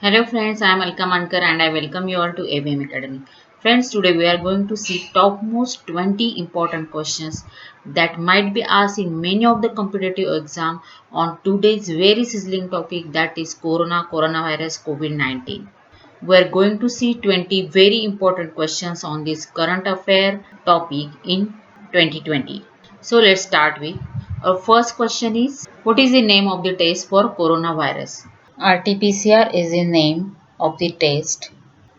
Hello friends, I am Alka Mankar and I welcome you all to ABM Academy. Friends, today we are going to see topmost 20 important questions that might be asked in many of the competitive exam on today's very sizzling topic, that is coronavirus COVID-19. We are going to see 20 very important questions on this current affair topic in 2020. So let's start with our first question is, what is the name of the test for coronavirus? RT-PCR is the name of the test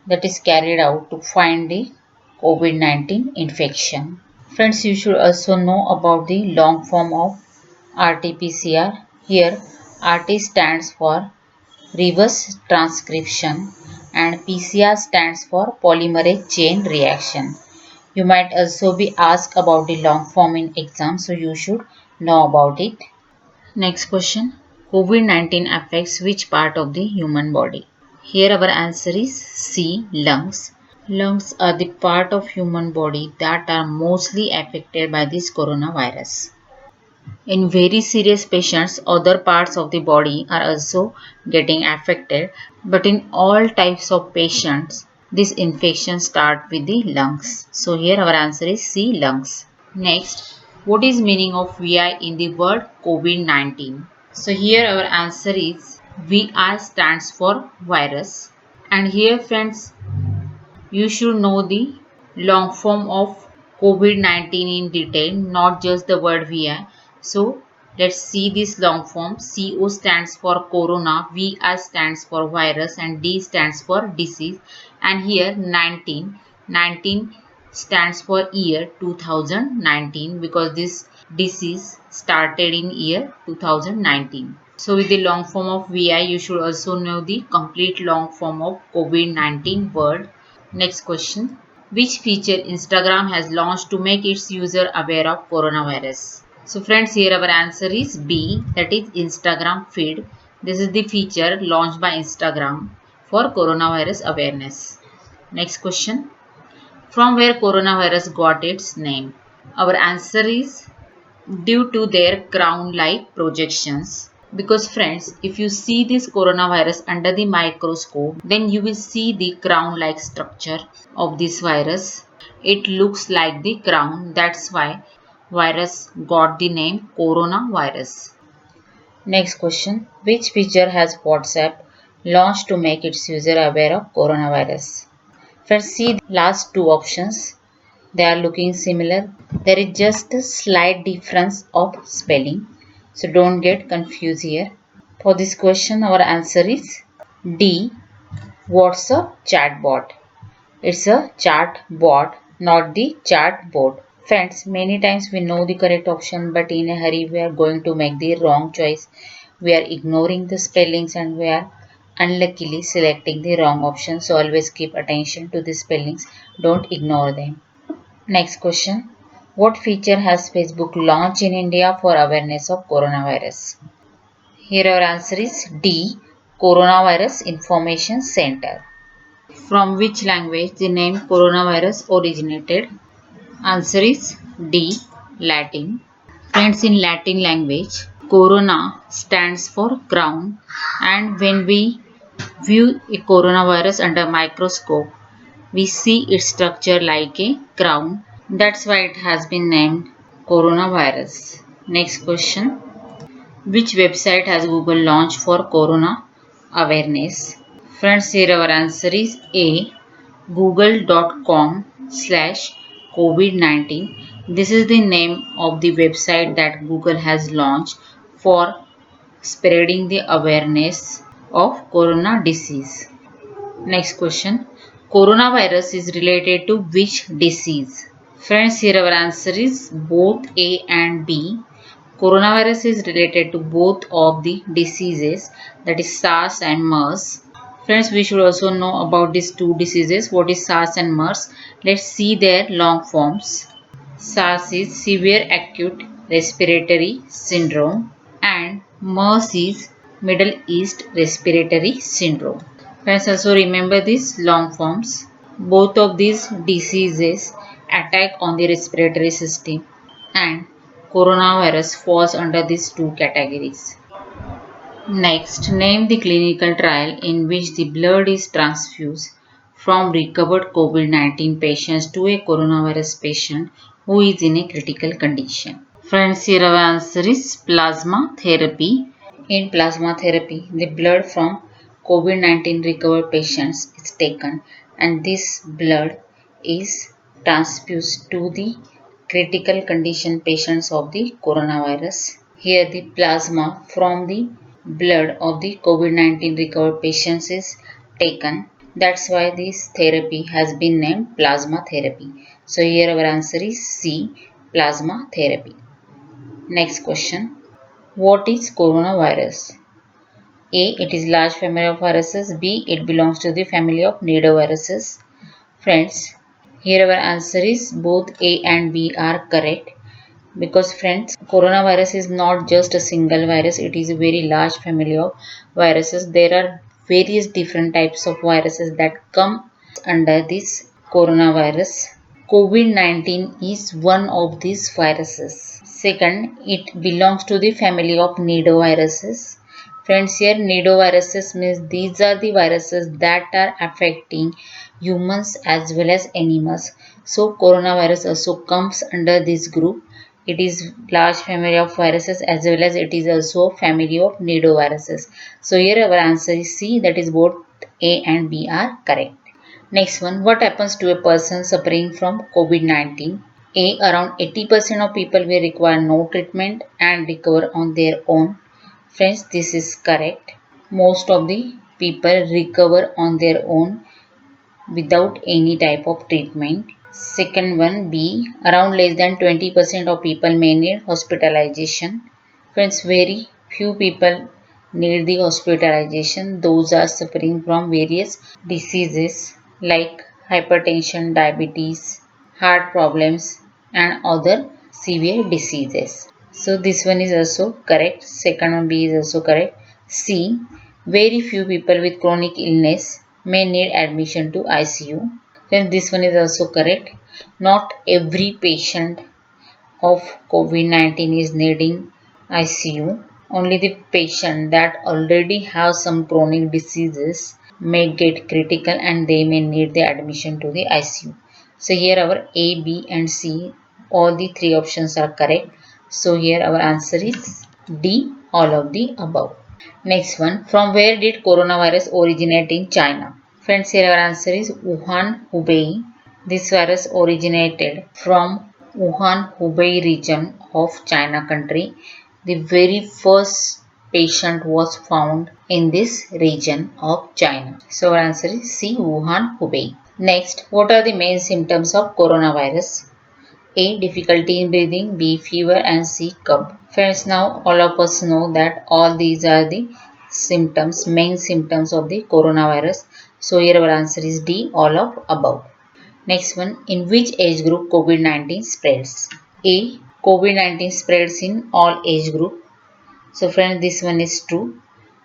that is carried out to find the COVID-19 infection. Friends, you should also know about the long form of RT-PCR. Here, RT stands for reverse transcription and PCR stands for polymerase chain reaction. You might also be asked about the long form in exam, so you should know about it. Next question. COVID-19 affects which part of the human body? Here our answer is C. Lungs. Lungs are the part of human body that are mostly affected by this coronavirus. In very serious patients, other parts of the body are also getting affected, but in all types of patients, this infection starts with the lungs. So here our answer is C. Lungs. Next, what is meaning of VI in the word COVID-19? So here our answer is VI stands for virus. And here friends, you should know the long form of COVID-19 in detail, not just the word VI. So let's see this long form. CO stands for corona, VI stands for virus and D stands for disease. And here 19 stands for year 2019 because this disease started in year 2019. So with the long form of VI, you should also know the complete long form of COVID-19 word. Next question. Which feature Instagram has launched to make its user aware of coronavirus? So friends, here our answer is B, that is Instagram feed. This is the feature launched by Instagram for coronavirus awareness. Next question. From where coronavirus got its name? Our answer is due to their crown-like projections. Because friends, if you see this coronavirus under the microscope, then you will see the crown-like structure of this virus. It looks like the crown. That's why virus got the name coronavirus. Next question. Which feature has WhatsApp launched to make its user aware of coronavirus? First, see the last two options. They are looking similar. There is just a slight difference of spelling. So don't get confused here. For this question, our answer is D. What's a chatbot? It's a chat bot, not the chat board. Friends, many times we know the correct option, but in a hurry we are going to make the wrong choice. We are ignoring the spellings and we are unluckily selecting the wrong option. So always keep attention to the spellings. Don't ignore them. Next question. What feature has Facebook launched in India for awareness of coronavirus? Here our answer is D. Coronavirus Information Center. From which language the name coronavirus originated? Answer is D. Latin. Friends, in Latin language, corona stands for crown, and when we view a coronavirus under microscope, we see its structure like a crown. That's why it has been named coronavirus. Next question. Which website has Google launched for corona awareness? Friends, here our answer is A. google.com/COVID-19. This is the name of the website that Google has launched for spreading the awareness of corona disease. Next question. Coronavirus is related to which disease? Friends, here our answer is both A and B. Coronavirus is related to both of the diseases, that is SARS and MERS. Friends, we should also know about these two diseases. What is SARS and MERS? Let's see their long forms. SARS is severe acute respiratory syndrome and MERS is Middle East respiratory syndrome. Friends, also remember these long forms. Both of these diseases attack on the respiratory system and coronavirus falls under these two categories. Next, name the clinical trial in which the blood is transfused from recovered COVID-19 patients to a coronavirus patient who is in a critical condition. Friends, here our answer is plasma therapy. In plasma therapy, the blood from COVID-19 recovered patients is taken and this blood is transfused to the critical condition patients of the coronavirus. Here the plasma from the blood of the COVID-19 recovered patients is taken. That's why this therapy has been named plasma therapy. So here our answer is C, plasma therapy. Next question. What is coronavirus? A. It is large family of viruses. B. It belongs to the family of nidoviruses. Friends, here our answer is both A and B are correct. Because friends, coronavirus is not just a single virus, it is a very large family of viruses. There are various different types of viruses that come under this coronavirus. COVID-19 is one of these viruses. Second, it belongs to the family of nidoviruses. Friends, here nidoviruses means these are the viruses that are affecting humans as well as animals. So coronavirus also comes under this group. It is large family of viruses as well as it is also family of nidoviruses. So here our answer is C, that is both A and B are correct. Next one, what happens to a person suffering from COVID-19? A. Around 80% of people will require no treatment and recover on their own. Friends, this is correct. Most of the people recover on their own without any type of treatment. Second one, B. Around less than 20% of people may need hospitalization. Friends, very few people need the hospitalization. Those are suffering from various diseases like hypertension, diabetes, heart problems, and other severe diseases. So this one is also correct. Second one, B, is also correct. C. Very few people with chronic illness may need admission to ICU. Then this one is also correct. Not every patient of COVID-19 is needing ICU. Only the patient that already have some chronic diseases may get critical and they may need the admission to the ICU. So here our A, B and C, all the three options are correct. So here our answer is D, all of the above. Next one, from where did coronavirus originate in China? Friends, here our answer is Wuhan, Hubei. This virus originated from Wuhan, Hubei region of China country. The very first patient was found in this region of China. So our answer is C, Wuhan, Hubei. Next, what are the main symptoms of coronavirus? A. Difficulty in breathing, B. Fever and C. Cough. Friends, now all of us know that all these are the symptoms, main symptoms of the coronavirus. So here our answer is D, all of above. Next one, in which age group COVID-19 spreads? A. COVID-19 spreads in all age group. So friends, this one is true.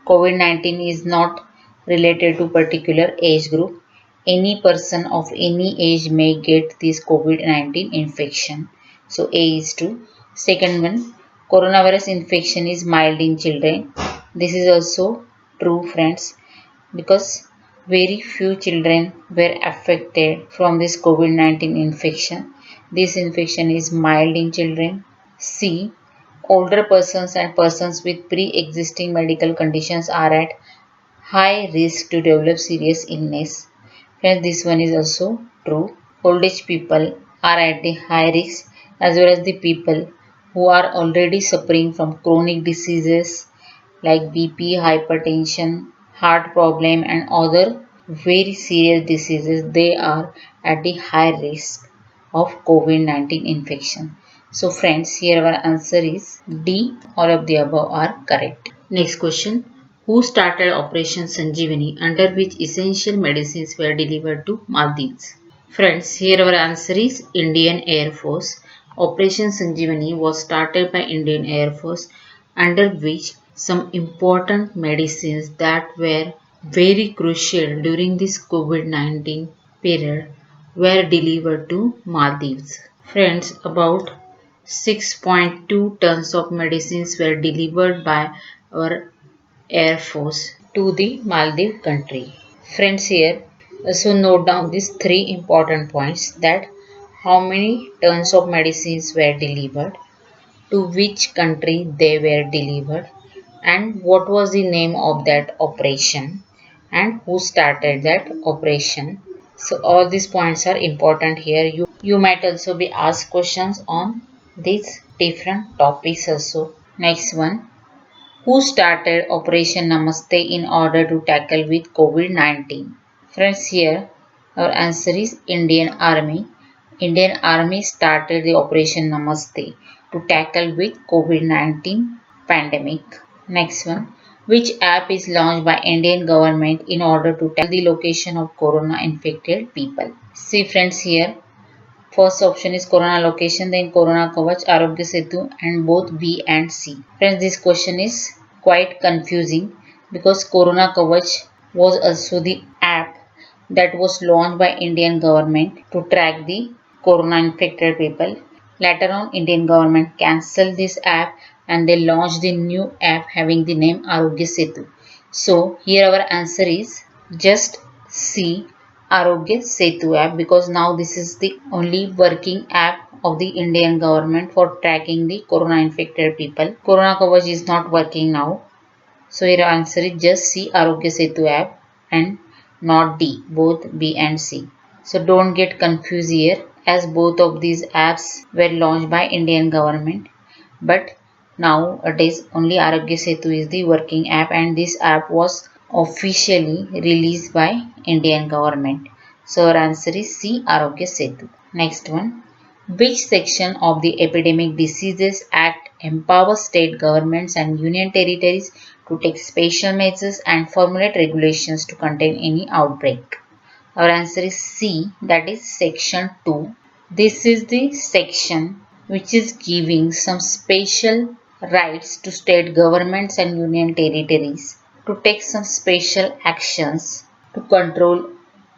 COVID-19 is not related to particular age group. Any person of any age may get this COVID-19 infection. So A is true. Second one, coronavirus infection is mild in children. This is also true, friends, because very few children were affected from this COVID-19 infection. This infection is mild in children. C. Older persons and persons with pre-existing medical conditions are at high risk to develop serious illness. Friends, this one is also true. Old age people are at the high risk as well as the people who are already suffering from chronic diseases like BP, hypertension, heart problem and other very serious diseases. They are at the high risk of COVID-19 infection. So friends, here our answer is D. All of the above are correct. Next question. Who started Operation Sanjeevani, under which essential medicines were delivered to Maldives? Friends, here our answer is Indian Air Force. Operation Sanjeevani was started by Indian Air Force, under which some important medicines that were very crucial during this COVID-19 period were delivered to Maldives. Friends, about 6.2 tons of medicines were delivered by our Air Force to the Maldives country. Friends, here also note down these three important points: that how many tons of medicines were delivered, to which country they were delivered, and what was the name of that operation, and who started that operation. So all these points are important here. You might also be asked questions on these different topics also. Next one, who started Operation Namaste in order to tackle with COVID-19? Friends, here our answer is Indian Army. Indian Army started the Operation Namaste to tackle with COVID-19 pandemic. Next one, which app is launched by Indian government in order to tell the location of corona infected people? See friends, here first option is Corona location, then Corona Kavach, Arogya Setu, and both B and C. Friends, this question is quite confusing because Corona Kavach was also the app that was launched by Indian government to track the corona infected people. Later on, Indian government cancelled this app and they launched the new app having the name Arogya Setu. So here our answer is just C, Arogya Setu app, because now this is the only working app of the Indian government for tracking the corona infected people. Corona Kavach is not working now. So your answer is just C, Arogya Setu app, and not D, both B and C. So don't get confused here, as both of these apps were launched by Indian government, but nowadays only Arogya Setu is the working app, and this app was officially released by Indian government. So our answer is C, Arogya Setu. Next one, which section of the Epidemic Diseases Act empowers state governments and union territories to take special measures and formulate regulations to contain any outbreak? Our answer is C, that is section 2. This is the section which is giving some special rights to state governments and union territories to take some special actions to control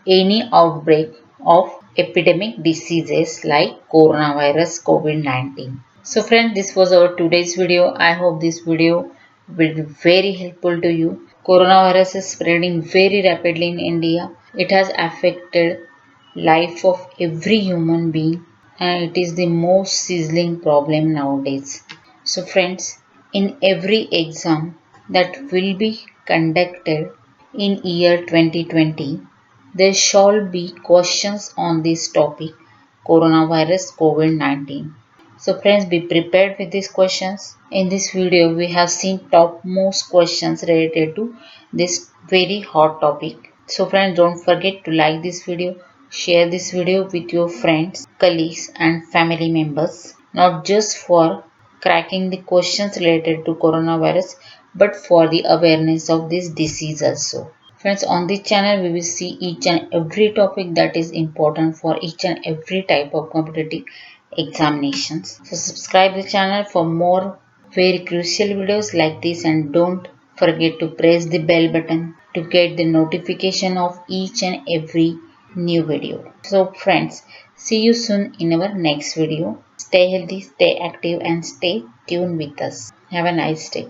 any outbreak of epidemic diseases like coronavirus COVID-19. So friends, this was our today's video. I hope this video will be very helpful to you. Coronavirus is spreading very rapidly in India. It has affected life of every human being, and it is the most sizzling problem nowadays. So friends, in every exam that will be conducted in year 2020, there shall be questions on this topic, coronavirus COVID-19. So friends, be prepared with these questions. In this video, we have seen topmost questions related to this very hot topic. So friends, don't forget to like this video, share this video with your friends, colleagues and family members, not just for cracking the questions related to coronavirus, but for the awareness of this disease also. Friends, on this channel we will see each and every topic that is important for each and every type of competitive examinations. So subscribe the channel for more very crucial videos like this, and don't forget to press the bell button to get the notification of each and every new video. So friends, see you soon in our next video. Stay healthy, stay active and stay tuned with us. Have a nice day.